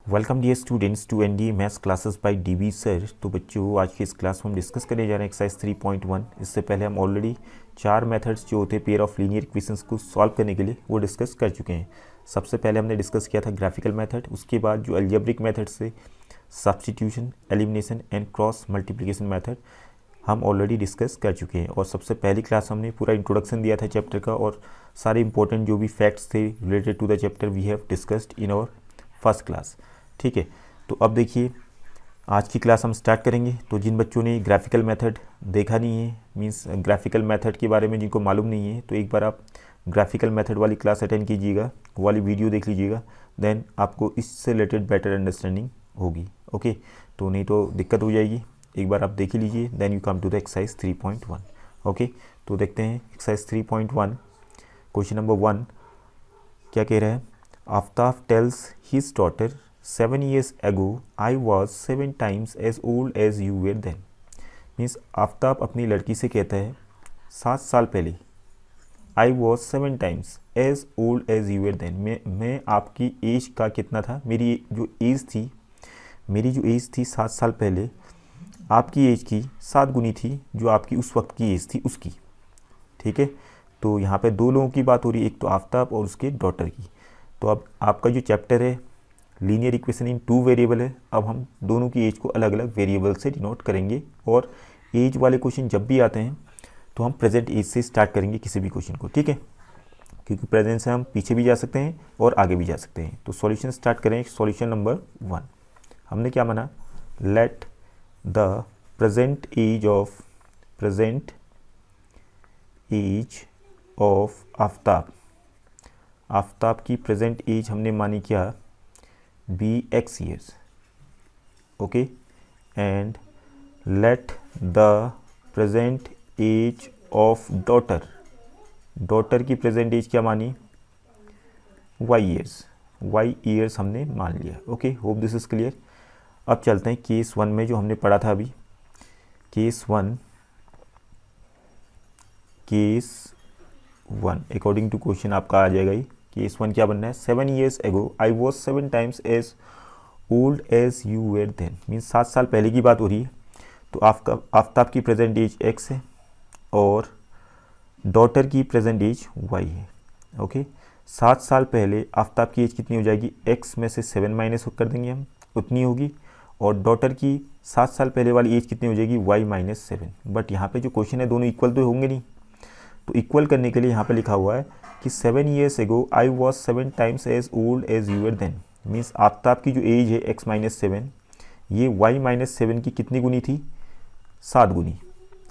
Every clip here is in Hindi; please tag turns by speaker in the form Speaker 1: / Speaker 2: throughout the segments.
Speaker 1: Welcome dear students to NDA maths classes by DB sir. तो बच्चों, आज की इस क्लास में हम डिस्कस करने जा रहे हैं एक्सरसाइज 3.1। इससे पहले हम ऑलरेडी 4 मेथड्स जो होते हैं पेयर ऑफ लीनियर इक्वेशंस को सॉल्व करने के लिए वो डिस्कस कर चुके हैं। सबसे पहले हमने डिस्कस किया था ग्राफिकल मेथड, उसके बाद जो अलजेब्रिक मेथड से substitution, elimination and cross multiplication method हम ऑलरेडी डिस्कस कर चुके हैं। और सबसे पहली क्लास हमने पूरा इंट्रोडक्शन दिया था चैप्टर का और सारे इंपॉर्टेंट जो भी फैक्ट्स थे related to the chapter we have discussed in our first class. ठीक है, तो अब देखिए आज की क्लास हम स्टार्ट करेंगे। तो जिन बच्चों ने ग्राफिकल मेथड देखा नहीं है, मींस ग्राफिकल मेथड के बारे में जिनको मालूम नहीं है, तो एक बार आप ग्राफिकल मेथड वाली क्लास अटेंड कीजिएगा, वो वाली वीडियो देख लीजिएगा, देन आपको इससे रिलेटेड बेटर अंडरस्टैंडिंग होगी। ओके, तो नहीं तो दिक्कत हो जाएगी। एक बार आप देख ही लीजिए, then you come to the exercise 3.1। Okay, तो देखते हैं एक्सरसाइज 3.1। क्वेश्चन नंबर 1 क्या कह रहा है? Aftab tales his daughter 7 years ago I was 7 times as old as you were then। Means Aftab अपनी लड़की से कहता है 7 साल पहले I was 7 times as old as you were then। मैं आपकी एज का कितना था, मेरी जो एज थी 7 साल पहले आपकी एज की 7 गुनी थी जो आपकी उस वक्त की एज थी उसकी। ठीक है, तो यहाँ पे दो लोगों की बात हो रही है, एक तो आफ्ताब और उसके डॉटर की। तो अब आपका जो चैप्टर है लीनियर इक्वेशन इन 2 वेरिएबल है, अब हम दोनों की एज को अलग अलग वेरिएबल से डिनोट करेंगे। और एज वाले क्वेश्चन जब भी आते हैं तो हम प्रेजेंट एज से स्टार्ट करेंगे किसी भी क्वेश्चन को। ठीक है, क्योंकि प्रेजेंट से हम पीछे भी जा सकते हैं और आगे भी जा सकते हैं। तो सॉल्यूशन स्टार्ट करें। सॉल्यूशन नंबर 1 हमने क्या माना? Let the present age of Aftab की प्रेजेंट एज हमने मानी क्या? be x years। okay, and let the present age of daughter की present age क्या मानी? y years हमने मान लिया। Okay, hope this is clear. अब चलते हैं केस 1 में जो हमने पढ़ा था अभी। केस 1 अकॉर्डिंग टू क्वेश्चन आपका आ जाएगा ही। केस 1 क्या बनना है? 7 years ago I was 7 times as old as you were then। Means 7 साल पहले की बात हो रही है। तो आफ्ताब की प्रेजेंट एज x है और डॉटर की प्रेजेंट एज y है। ओके, 7 साल पहले आफ्ताब की एज कितनी हो जाएगी? x में से 7 माइनस कर देंगे हम, उतनी होगी। और डॉटर की 7 साल पहले वाली एज कितनी हो जाएगी? y minus 7। बट यहाँ पे जो क्वेश्चन है दोनों इक्वल तो होंगे नहीं, तो इक्वल करने के लिए यहाँ पे लिखा हुआ है कि 7 years ago I was 7 times as old as you were then। Means Aftab की जो एज है x माइनस 7, ये y माइनस 7 की कितनी गुनी थी? 7 गुनी।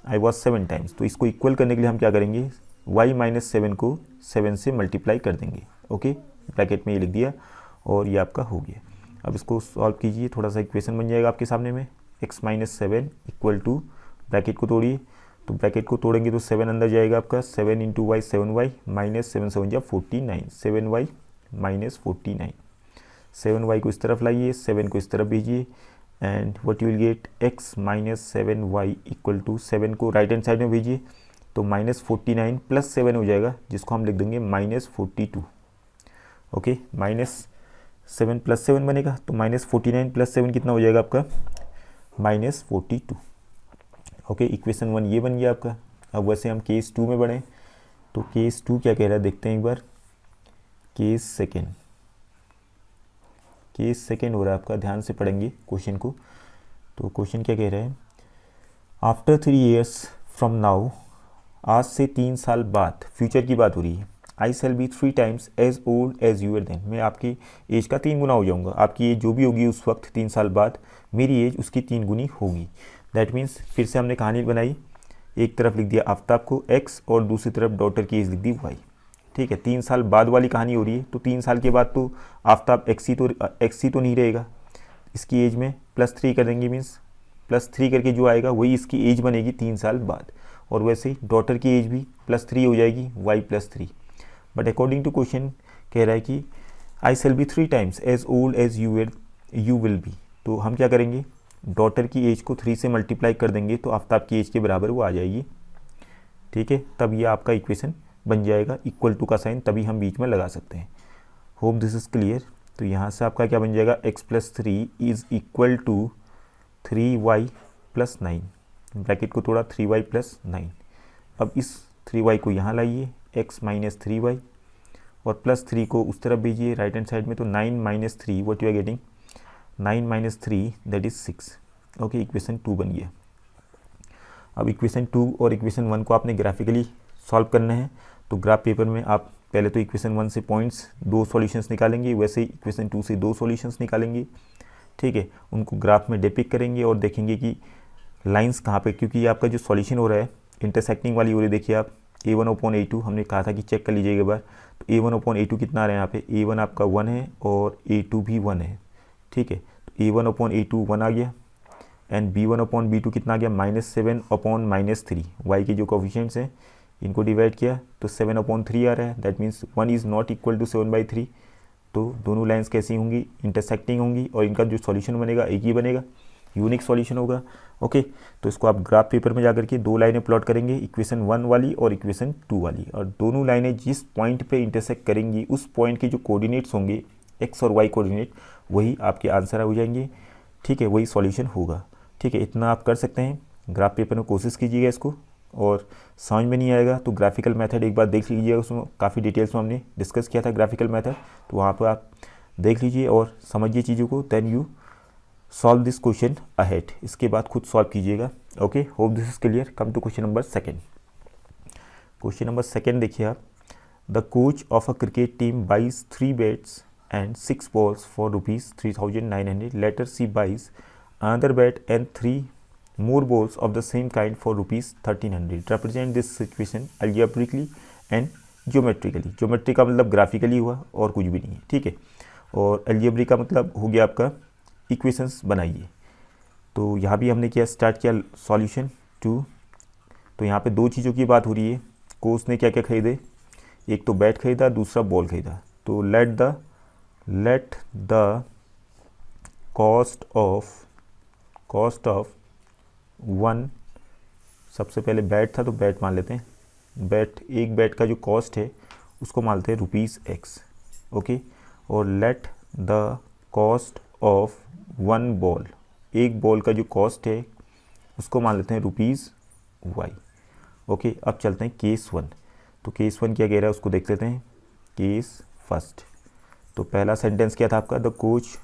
Speaker 1: I was 7 times। तो इसको इक्वल करने के लिए हम क्या करेंगे? y माइनस 7 को 7 से मल्टीप्लाई कर देंगे। ओके, ब्रैकेट में ये लिख दिया और ये आपका हो गया। अब इसको सॉल्व कीजिए, थोड़ा सा इक्वेशन बन जाएगा आपके सामने में। x minus 7 equal to, bracket को तोड़िए, तो ब्रैकेट को तोड़ेंगे तो 7 अंदर जाएगा आपका, 7 इंटू वाई 7y माइनस 7 7 जा 49, 7y माइनस 49। 7y को इस तरफ लाइए, 7 को इस तरफ भेजिए, and what you will get? x minus 7y equal to 7 को राइट हैंड साइड में भेजिए तो माइनस 49 प्लस 7 हो जाएगा, जिसको हम लिख देंगे माइनस 42। ओके, माइनस 7 प्लस 7 बनेगा, तो माइनस 49 प्लस 7 कितना हो जाएगा आपका? माइनस 42। ओके, इक्वेशन 1 ये बन गया आपका। अब वैसे हम केस 2 में बढ़ें, तो केस 2 क्या कह रहा है देखते हैं एक बार। केस सेकेंड हो रहा है आपका, ध्यान से पढ़ेंगे क्वेश्चन को। तो क्वेश्चन क्या कह रहा है? आफ्टर 3 years फ्रॉम नाउ, आज से 3 साल बाद, फ्यूचर की बात हो रही है। I shall be 3 times as old as you were then. मैं आपकी एज का 3 गुना हो जाऊंगा। आपकी एज जो भी होगी उस वक्त 3 साल बाद, मेरी एज उसकी 3 गुनी होगी। दैट मीन्स फिर से हमने कहानी बनाई, एक तरफ लिख दिया आफ्ताब को x और दूसरी तरफ डॉटर की एज लिख दी y। ठीक है, 3 साल बाद वाली कहानी हो रही है, तो 3 साल के बाद तो आफ्ताब x ही तो नहीं रहेगा, इसकी एज में +3 कर देंगे। मीन्स +3 करके जो आएगा वही इसकी एज बनेगी 3 साल बाद। और वैसे ही डॉटर की एज भी +3 हो जाएगी, y +3। But according to question कह रहा है कि I shall be 3 times as old as you will be. तो हम क्या करेंगे? डॉटर की एज को 3 से मल्टीप्लाई कर देंगे तो आफ्ताब की एज के बराबर वो आ जाएगी। ठीक है, तब ये आपका इक्वेशन बन जाएगा। इक्वल टू का साइन तभी हम बीच में लगा सकते हैं। Hope this is clear. तो यहाँ से आपका क्या बन जाएगा, x plus 3 is equal to 3y plus 9, bracket को तोड़ा 3y प्लस 9। अब इस 3y को यहाँ लाइए, x माइनस 3y और प्लस 3 को उस तरफ भेजिए राइट हैंड साइड में, तो 9 minus 3 what you are getting, 9 minus 3 that is 6। Okay, equation 2 बन गया। अब इक्वेशन 2 और इक्वेशन 1 को आपने ग्राफिकली सॉल्व करना है। तो ग्राफ पेपर में आप पहले तो इक्वेशन 1 से पॉइंट्स 2 सॉल्यूशंस निकालेंगे, वैसे ही इक्वेशन 2 से 2 सॉल्यूशंस निकालेंगे, ठीक है। उनको ग्राफ में डिपिक्ट करेंगे और देखेंगे कि लाइंस कहाँ पे, क्योंकि ये आपका जो सॉल्यूशन हो रहा है इंटरसेक्टिंग वाली हो रही है। देखिए आप a1/a2 हमने कहा था कि चेक कर लीजिएगा एक बार, तो a1/a2 कितना आ रहा है यहाँ पे, a1 आपका 1 है और a2 भी 1 है, ठीक है। तो a1/a2 1 आ गया एंड b1/b2 कितना आ गया, -7/-3। y के जो कोफिशिएंट्स हैं इनको डिवाइड किया तो 7/3 आ रहा है, that means 1 is not equal to 7/3। तो दोनों लाइंस कैसी होंगी, इंटरसेक्टिंग होंगी और इनका जो सॉल्यूशन बनेगा एक ही बनेगा, यूनिक सॉल्यूशन होगा। ओके, तो इसको आप ग्राफ पेपर में जाकर के 2 लाइनें प्लॉट करेंगे, इक्वेशन 1 वाली और इक्वेशन 2 वाली, और दोनों लाइनें जिस पॉइंट पे इंटरसेक्ट करेंगी उस पॉइंट के जो कोऑर्डिनेट्स होंगे एक्स और वाई कोऑर्डिनेट, वही आपके आंसर हो जाएंगे, ठीक है, वही सॉल्यूशन होगा, ठीक है। इतना आप कर सकते हैं, ग्राफ पेपर में कोशिश कीजिएगा इसको, और समझ में नहीं आएगा तो ग्राफिकल मेथड एक बार देख लीजिएगा, उसमें काफ़ी डिटेल्स में हमने डिस्कस किया था ग्राफिकल मेथड, तो वहाँ पर आप देख लीजिए और समझिए चीज़ों को, then you solve this question ahead. इसके बाद खुद सॉल्व कीजिएगा। Okay, hope this is clear. Come to question number second. Question number second देखिए आप, the coach of a cricket team buys 3 bats and 6 balls for ₹3,900. Later she buys another bat and 3 more balls of the same kind for ₹1,300. represent this situation algebraically and geometrically. Geometry का मतलब ग्राफिकली हुआ और कुछ भी नहीं है, ठीक है, और अलजेब्रिक का मतलब हो गया आपका इक्वेशंस बनाइए। तो यहाँ भी हमने क्या स्टार्ट किया, सॉल्यूशन 2। तो यहाँ पे 2 चीज़ों की बात हो रही है, कोच ने क्या क्या खरीदे, एक तो बैट खरीदा, दूसरा बॉल खरीदा। तो लेट द कॉस्ट ऑफ 1, सबसे पहले बैट था तो बैट मान लेते हैं, एक बैट का जो कॉस्ट है उसको मानते हैं ₹X, ओके। और let the cost of 1 ball, एक बॉल का जो कॉस्ट है उसको मान लेते हैं ₹Y, ओके। अब चलते हैं केस 1। तो केस 1 क्या कह रहा है उसको देख लेते हैं। केस फर्स्ट, तो पहला सेंटेंस क्या था आपका, the coach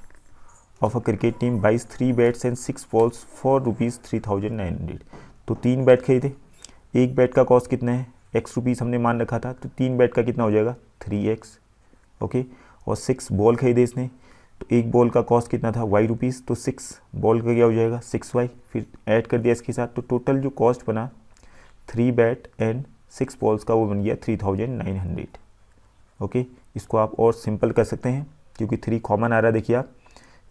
Speaker 1: of a cricket team buys 3 bats and 6 balls for ₹3,900. तो 3 बैट खरीदे, एक बैट का कॉस्ट कितना है, X रुपीज़ हमने मान रखा था, तो 3 बैट का कितना हो जाएगा 3X, ओके। और 6 बॉल खरीदे इसने, तो एक बॉल का कॉस्ट कितना था Y रुपीज़, तो 6 बॉल का क्या हो जाएगा 6Y, फिर ऐड कर दिया इसके साथ, तो टोटल जो कॉस्ट बना 3 बैट एंड 6 balls का वो बन गया 3,900, ओके। इसको आप और सिंपल कर सकते हैं क्योंकि 3 कॉमन आ रहा है, देखिए आप,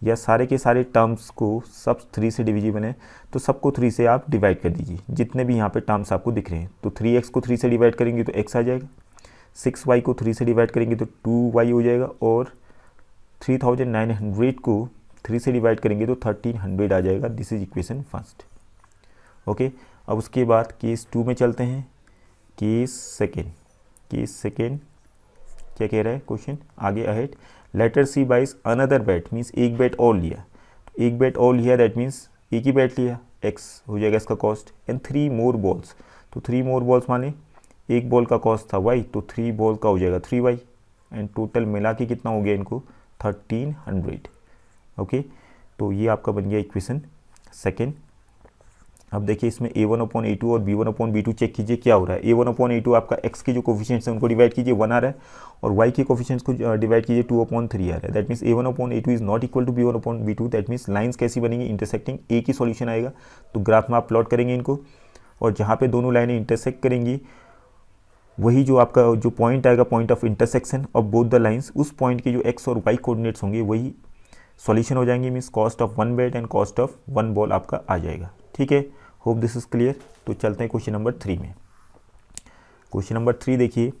Speaker 1: या सारे के सारे टर्म्स को सब 3 से डिविजिबल है तो सबको 3 से आप डिवाइड कर दीजिए, जितने भी यहाँ पे टर्म्स आपको दिख रहे हैं। तो 3x को 3 से डिवाइड करेंगे तो x आ जाएगा, 6y को 3 से डिवाइड करेंगे तो 2y हो जाएगा, और 3,900 को 3 से डिवाइड करेंगे तो 1,300 आ जाएगा। This is equation first, okay. अब उसके बाद केस 2 में चलते हैं। केस सेकेंड क्या कह रहा है क्वेश्चन आगे ahead, letter she buys another bat, means एक बैट और लिया, तो एक बैट और लिया दैट मीन्स एक ही बैट लिया, X हो जाएगा इसका कॉस्ट, एंड 3 more balls, तो 3 more balls माने एक बॉल का कॉस्ट था Y, तो 3 बॉल का हो जाएगा 3Y, एंड टोटल मिला के कितना हो गया इनको 1,300, ओके। तो ये आपका बन गया इक्वेशन सेकेंड। अब देखिए इसमें a1/a2 और b1/b2 चेक कीजिए क्या हो रहा है। a1/a2 आपका x के जो कोफिशिएंट्स हैं उनको डिवाइड कीजिए 1 आ रहा है, और y के कोफिशिएंट्स को डिवाइड कीजिए 2/3 आ रहा है, that means a1/a2 is not equal to b1/b2, that means lines कैसी बनेंगी इंटरसेक्टिंग, एक ही सॉल्यूशन आएगा। तो ग्राफ में आप प्लॉट करेंगे इनको, और जहाँ पे दोनों लाइनें इंटरसेक्ट करेंगी वही जो आपका जो पॉइंट आएगा, point of intersection of both the lines, उस पॉइंट के जो x और y कोऑर्डिनेट्स होंगे वही सॉल्यूशन हो जाएंगे, means cost of 1 bat and cost of 1 ball आपका आ जाएगा, ठीक है। Hope this is clear. तो चलते हैं क्वेश्चन नंबर 3 में। क्वेश्चन नंबर 3 देखिए,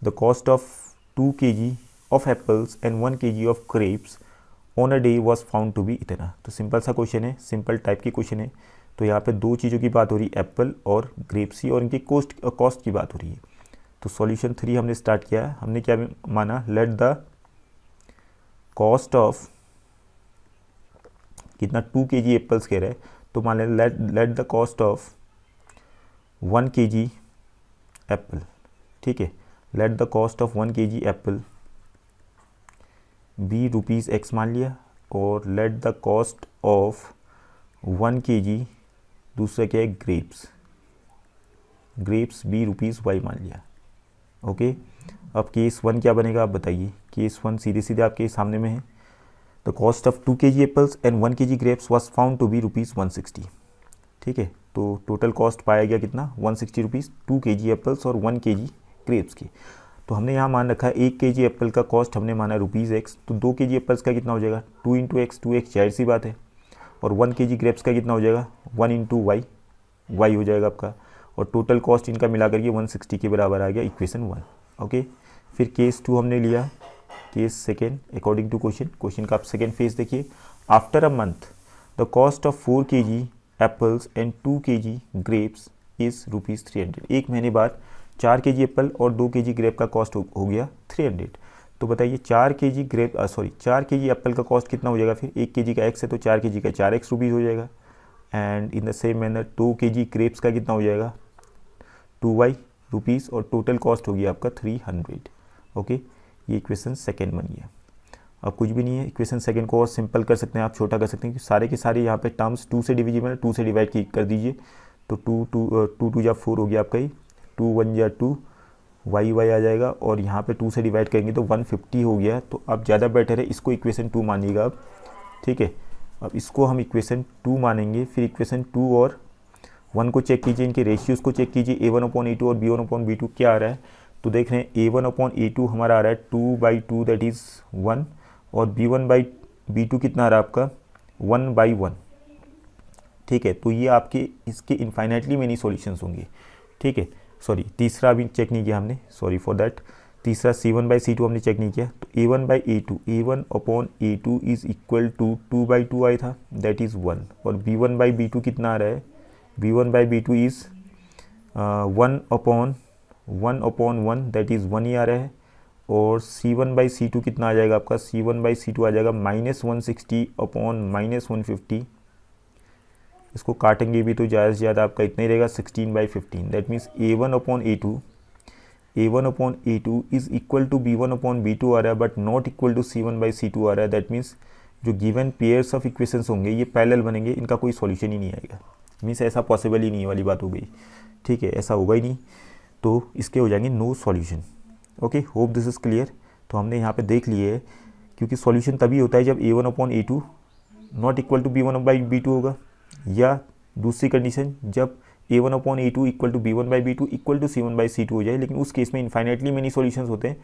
Speaker 1: the cost of 2 kg of apples and 1 kg of grapes on a day was found to be इतना। तो सिंपल सा क्वेश्चन है, सिंपल टाइप की क्वेश्चन है। तो यहाँ पे 2 चीज़ों की बात हो रही है, एप्पल और ग्रेप्स की, और इनकी कॉस्ट की बात हो रही है। तो सॉल्यूशन 3 हमने स्टार्ट किया है, हमने क्या माना, लेट द कॉस्ट ऑफ कितना 2 kg एप्पल्स कह रहा है, तो मान लें let the cost of 1 kg Apple, ठीक है, let the cost of 1 kg Apple B rupees x मान लिया, और let the cost of 1 kg दूसरा क्या है ग्रेप्स बी रुपीज़ वाई मान लिया। ओके, अब केस 1 क्या बनेगा आप बताइए। केस 1 सीधे सीधे आपके सामने में है, the cost of 2 kg apples and 1 kg grapes was found to be rupees 160, ठीक है, तो टोटल कॉस्ट पाया गया कितना 160 रुपीज़ 2 kg एप्पल्स और 1 kg ग्रेप्स की। तो हमने यहाँ मान रखा है 1 kg एप्पल का कॉस्ट हमने माना रुपीज़ एक्स, तो 2 kg एप्पल्स का कितना हो जाएगा 2 इंटू एक्स, 2x जाहिर सी बात है, और 1 kg ग्रेप्स का कितना हो जाएगा 1 इंटू वाई हो जाएगा आपका, और टोटल कॉस्ट इनका मिला करके 160 के बराबर आ गया इक्वेशन 1। ओके, फिर केस 2 हमने लिया, case second according to question का आप सेकेंड फेज देखिए। After a month the cost of 4 kg apples and 2 kg grapes is rupees 300। एक महीने बाद 4 kg एप्पल और 2 kg ग्रेप का कॉस्ट हो गया 300। तो बताइए 4 kg एप्पल का कॉस्ट कितना हो जाएगा, फिर 1 kg का x है तो 4 kg का 4x रुपीज़ हो जाएगा, and in the same manner 2 kg grapes का कितना हो जाएगा 2y रुपीज़, और टोटल कॉस्ट होगी आपका 300। ओके, ये इक्वेशन सेकेंड बन गया। अब कुछ भी नहीं है, इक्वेशन सेकेंड को और सिंपल कर सकते हैं, आप छोटा कर सकते हैं कि सारे के सारे यहाँ पे टर्म्स 2 से डिविजिबल है, 2 से डिवाइड कर दीजिए, तो 2 या 4 हो गया आपका ही, 2 1 या 2 y आ जाएगा, और यहाँ पे 2 से डिवाइड करेंगे तो 150 हो गया। तो अब ज़्यादा बेटर है इसको इक्वेशन 2 मानिएगा आप, ठीक है। अब इसको हम इक्वेशन 2 मानेंगे, फिर इक्वेशन 2 और 1 को चेक कीजिए, इनके रेशियोज़ को चेक कीजिए, A1/A2 और B1/B2 क्या आ रहा है। तो देख रहे हैं A1/A2 हमारा आ रहा है 2/2 दैट इज़ 1, और B1/B2 कितना आ रहा है आपका 1/1, ठीक है। तो ये आपके इसके इनफाइनाइटली मेनी सॉल्यूशंस होंगे, ठीक है। सॉरी, तीसरा अभी चेक नहीं किया हमने, सॉरी फॉर दैट। तीसरा C1/C2 हमने चेक नहीं किया, तो A1/A2 इज़ इक्वल टू 2/2 आया था दैट इज़ 1, और B1/B2 कितना आ रहा है, B1/B2 इज़ 1/1 दैट इज़ 1 ही आ रहा है, और C1/C2 कितना आ जाएगा आपका, C1/C2 आ जाएगा -160/-150। इसको काटेंगे भी तो ज़्यादा से ज़्यादा आपका इतना ही रहेगा 16/15। That means A1/A2 is equal to B1/B2 आ रहा है, but not equal to C1/C2 आ रहा है। दैट मीन्स जो गिवन पेयर्स ऑफ इक्वेशंस होंगे ये पैरेलल बनेंगे, इनका कोई सॉल्यूशन ही नहीं आएगा। मीन्स ऐसा पॉसिबल ही नहीं वाली बात हो गई, ठीक है, ऐसा होगा ही नहीं, तो इसके हो जाएंगे no solution. Okay, hope this is clear. तो हमने यहाँ पे देख लिए है, क्योंकि सॉल्यूशन तभी होता है जब A1/A2 not equal to B1/B2 होगा, या दूसरी कंडीशन जब A1/A2 equal to B1/B2 equal to C1/C2 हो जाए। लेकिन उस केस में इनफाइनाइटली मेनी सॉल्यूशंस होते हैं,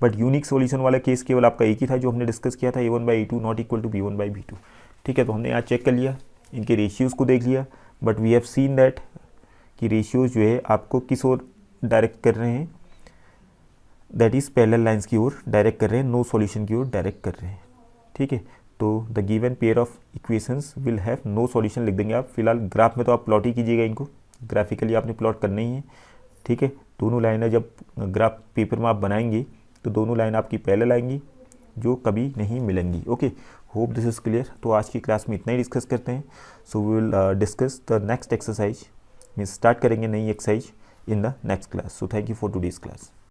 Speaker 1: बट यूनिक सॉल्यूशन वाला केस केवल आपका एक ही था जो हमने डिस्कस किया था, A1/A2 not equal to B1/B2, ठीक है। तो हमने यहाँ चेक कर लिया, इनके रेशियोज़ को देख लिया, but we have seen that कि रेशियोज़ जो है आपको किस ओर डायरेक्ट कर रहे हैं, दैट इज़ पैरेलल लाइंस की ओर डायरेक्ट कर रहे हैं, नो सॉल्यूशन की ओर डायरेक्ट कर रहे हैं, ठीक है। तो the given pair of equations will have no solution लिख देंगे आप। फिलहाल ग्राफ में तो आप प्लॉट ही कीजिएगा, इनको ग्राफिकली आपने प्लॉट करना ही है, ठीक है। दोनों लाइनें जब ग्राफ पेपर में आप बनाएंगे तो दोनों लाइन आपकी पैरेलल आएंगी जो कभी नहीं मिलेंगी। Okay, hope this is clear. तो आज की क्लास में इतना ही डिस्कस करते हैं। So we will discuss the next exercise, means start करेंगे नई exercise in the next class. So thank you for today's class.